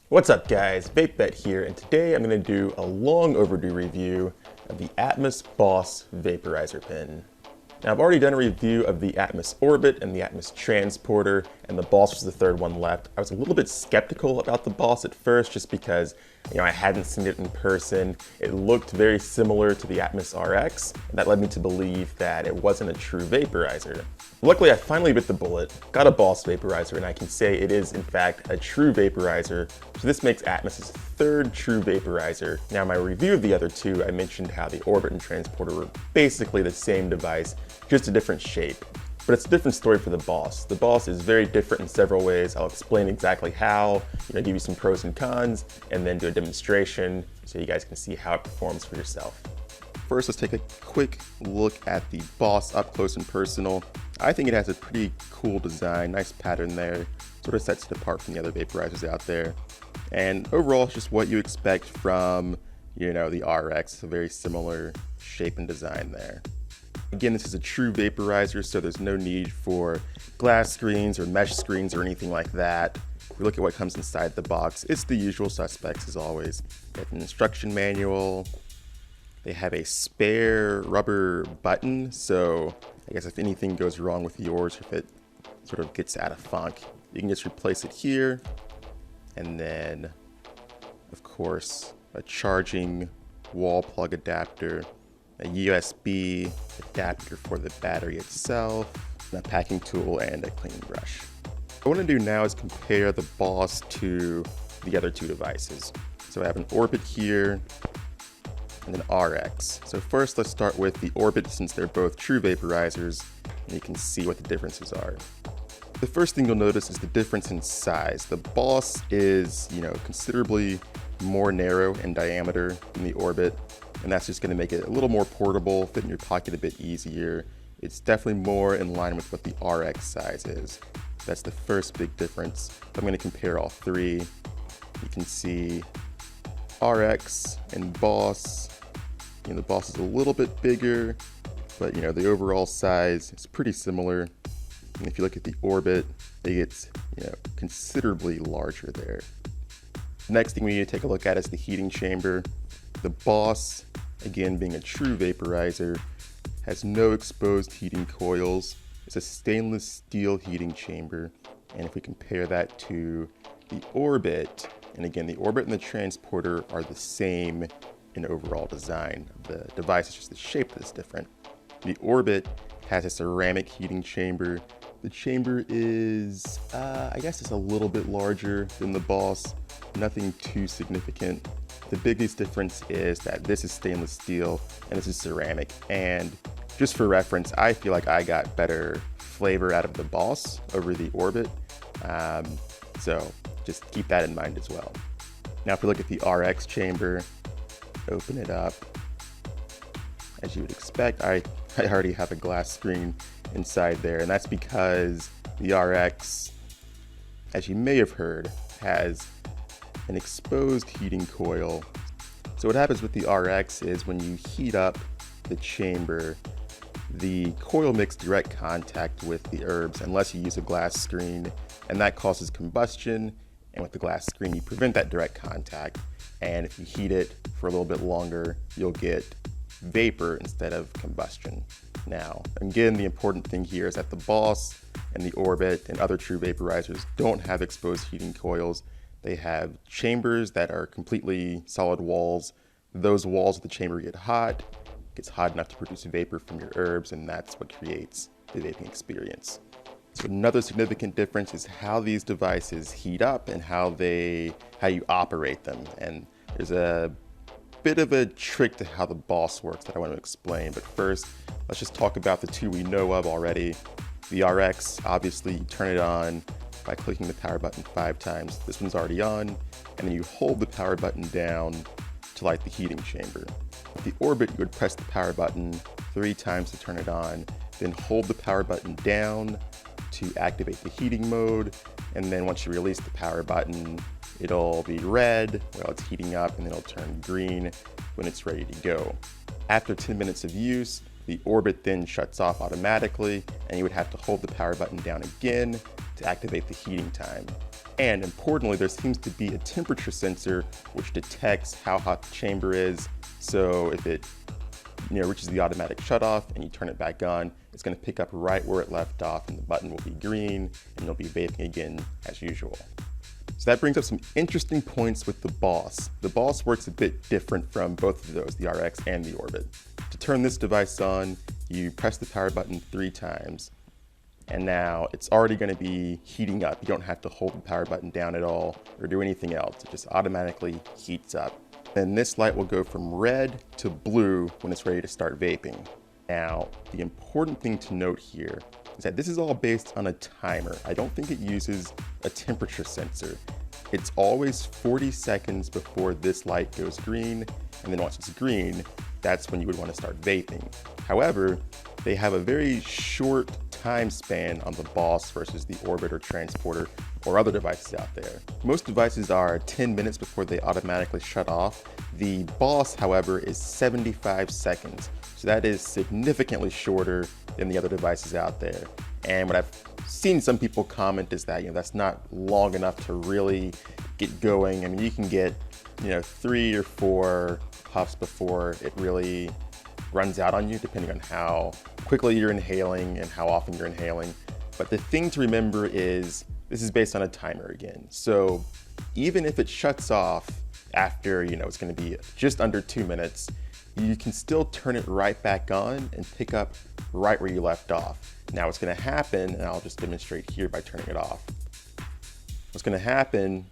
What's up guys, Vape here, and today I'm going to do a long overdue review of the Atmos Boss Vaporizer pen. Now I've already done a review of the Atmos Orbit and the Atmos Transporter, and the Boss was the third one left. I was a little bit skeptical about the Boss at first just because I hadn't seen it in person. It looked very similar to the Atmos RX, and that led me to believe that it wasn't a true vaporizer. Luckily, I finally bit the bullet, got a Boss vaporizer, and I can say it is in fact a true vaporizer. So this makes Atmos' third true vaporizer. Now, in my review of the other two, I mentioned how the Orbit and Transporter were basically the same device, just a different shape. But it's a different story for the Boss. The Boss is very different in several ways. I'll explain exactly how, give you some pros and cons, and then do a demonstration so you guys can see how it performs for yourself. First, let's take a quick look at the Boss up close and personal. I think it has a pretty cool design, nice pattern there, sort of sets it apart from the other vaporizers out there. And overall, it's just what you expect from, the RX, it's a very similar shape and design there. Again, this is a true vaporizer, so there's no need for glass screens or mesh screens or anything like that. If we look at what comes inside the box, it's the usual suspects as always. They have an instruction manual. They have a spare rubber button, so I guess if anything goes wrong with yours, if it sort of gets out of funk, you can just replace it here. And then, of course, a charging wall plug adapter, a USB adapter for the battery itself, a packing tool, and a cleaning brush. What I want to do now is compare the Boss to the other two devices. So I have an Orbit here and an RX. So first let's start with the Orbit, since they're both true vaporizers, and you can see what the differences are. The first thing you'll notice is the difference in size. The Boss is, considerably more narrow in diameter than the Orbit, and that's just going to make it a little more portable, fit in your pocket a bit easier. It's definitely more in line with what the RX size is. That's the first big difference. I'm going to compare all three. You can see RX and Boss. The Boss is a little bit bigger, but the overall size is pretty similar. And if you look at the Orbit, it gets considerably larger there. The next thing we need to take a look at is the heating chamber. The Boss, again being a true vaporizer, has no exposed heating coils. It's a stainless steel heating chamber, and if we compare that to the Orbit, and again the Orbit and the Transporter are the same in overall design. The device is just the shape that's different. The Orbit has a ceramic heating chamber. The chamber is, I guess it's a little bit larger than the Boss, nothing too significant. The biggest difference is that this is stainless steel and this is ceramic. And just for reference, I feel like I got better flavor out of the Boss over the Orbit. So just keep that in mind as well. Now if we look at the RX chamber, open it up. As you would expect, I already have a glass screen inside there, and that's because the RX, as you may have heard, has an exposed heating coil. So what happens with the RX is when you heat up the chamber, the coil makes direct contact with the herbs unless you use a glass screen, and that causes combustion. And with the glass screen, you prevent that direct contact. And if you heat it for a little bit longer, you'll get vapor instead of combustion. Now, again, the important thing here is that the Boss and the Orbit and other true vaporizers don't have exposed heating coils. They have chambers that are completely solid walls. Those walls of the chamber get hot. It gets hot enough to produce vapor from your herbs, and that's what creates the vaping experience. So another significant difference is how these devices heat up and how you operate them. And there's a bit of a trick to how the Boss works that I want to explain. But first, let's just talk about the two we know of already. The RX, obviously you turn it on by clicking the power button 5 times. This one's already on, and then you hold the power button down to light the heating chamber. With the Orbit, you would press the power button 3 times to turn it on, then hold the power button down to activate the heating mode, and then once you release the power button, it'll be red while it's heating up, and then it'll turn green when it's ready to go. After 10 minutes of use, the Orbit then shuts off automatically, and you would have to hold the power button down again to activate the heating time. And importantly, there seems to be a temperature sensor which detects how hot the chamber is. So if it reaches the automatic shutoff and you turn it back on, it's going to pick up right where it left off, and the button will be green and you'll be vaping again as usual. So that brings up some interesting points with the Boss. The Boss works a bit different from both of those, the RX and the Orbit. To turn this device on, you press the power button 3 times, and now it's already going to be heating up. You don't have to hold the power button down at all or do anything else. It just automatically heats up. And this light will go from red to blue when it's ready to start vaping. Now, the important thing to note here is that this is all based on a timer. I don't think it uses a temperature sensor. It's always 40 seconds before this light goes green, and then once it's green, that's when you would want to start vaping. However, they have a very short time span on the Boss versus the Orbit or Transporter or other devices out there. Most devices are 10 minutes before they automatically shut off. The Boss, however, is 75 seconds. So that is significantly shorter than the other devices out there. And what I've seen some people comment is that, that's not long enough to really get going. I mean, you can get, 3 or 4 puffs before it really runs out on you, depending on how quickly you're inhaling and how often you're inhaling. But the thing to remember is this is based on a timer again. So even if it shuts off after, it's going to be just under 2 minutes, you can still turn it right back on and pick up right where you left off. Now what's going to happen, and I'll just demonstrate here by turning it off. What's going to happen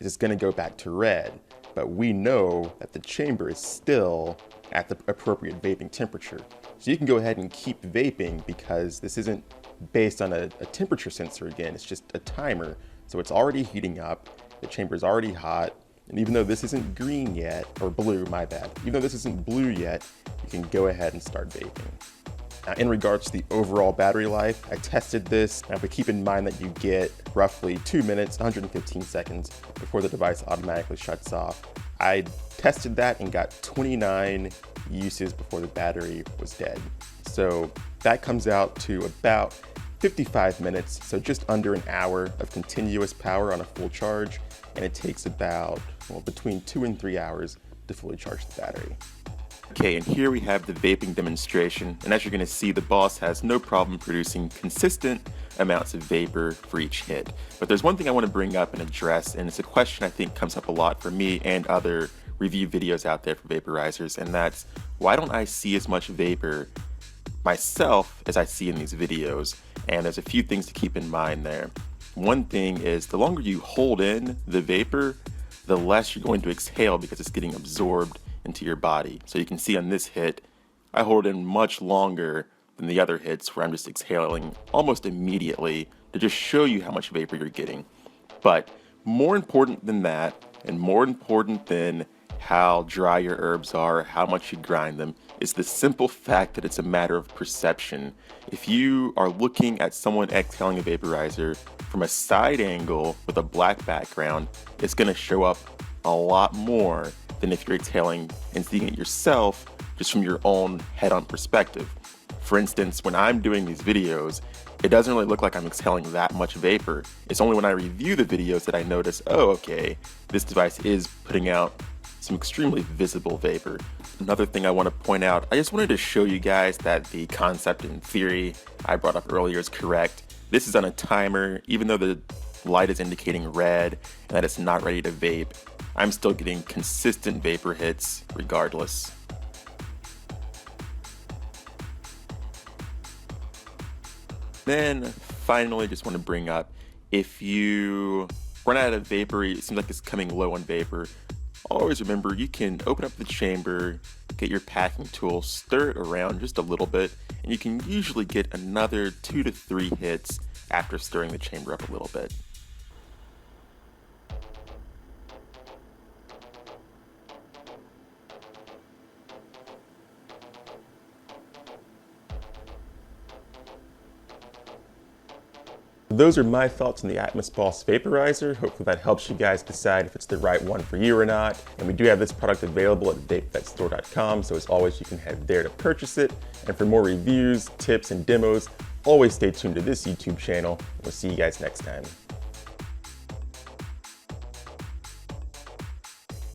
is it's going to go back to red, but we know that the chamber is still at the appropriate vaping temperature. So you can go ahead and keep vaping because this isn't based on a temperature sensor again, it's just a timer. So it's already heating up, the chamber is already hot, and even though this isn't green yet, or blue, my bad, even though this isn't blue yet, you can go ahead and start vaping. Now, in regards to the overall battery life, I tested this, but keep in mind that you get roughly 2 minutes, 115 seconds before the device automatically shuts off. I tested that and got 29 uses before the battery was dead. So that comes out to about 55 minutes, so just under an hour of continuous power on a full charge, and it takes about, between 2 and 3 hours to fully charge the battery. Okay, and here we have the vaping demonstration, and as you're going to see, the Boss has no problem producing consistent amounts of vapor for each hit. But there's one thing I want to bring up and address, and it's a question I think comes up a lot for me and other review videos out there for vaporizers, and that's, why don't I see as much vapor myself as I see in these videos? And there's a few things to keep in mind there. One thing is, the longer you hold in the vapor, the less you're going to exhale because it's getting absorbed into your body. So you can see on this hit, I hold in much longer than the other hits where I'm just exhaling almost immediately to just show you how much vapor you're getting. But more important than that, and more important than how dry your herbs are, how much you grind them, is the simple fact that it's a matter of perception. If you are looking at someone exhaling a vaporizer from a side angle with a black background, it's going to show up a lot more than if you're exhaling and seeing it yourself just from your own head-on perspective. For instance, when I'm doing these videos, it doesn't really look like I'm exhaling that much vapor. It's only when I review the videos that I notice, oh, okay, this device is putting out some extremely visible vapor. Another thing I want to point out, I just wanted to show you guys that the concept and theory I brought up earlier is correct. This is on a timer, even though the light is indicating red and that it's not ready to vape, I'm still getting consistent vapor hits regardless. Then finally, just want to bring up, if you run out of vapor, it seems like it's coming low on vapor, always remember you can open up the chamber, get your packing tool, stir it around just a little bit, and you can usually get another 2 to 3 hits after stirring the chamber up a little bit. Those are my thoughts on the Atmos Boss Vaporizer. Hopefully that helps you guys decide if it's the right one for you or not. And we do have this product available at vapethatstore.com, so as always you can head there to purchase it. And for more reviews, tips, and demos, always stay tuned to this YouTube channel. We'll see you guys next time.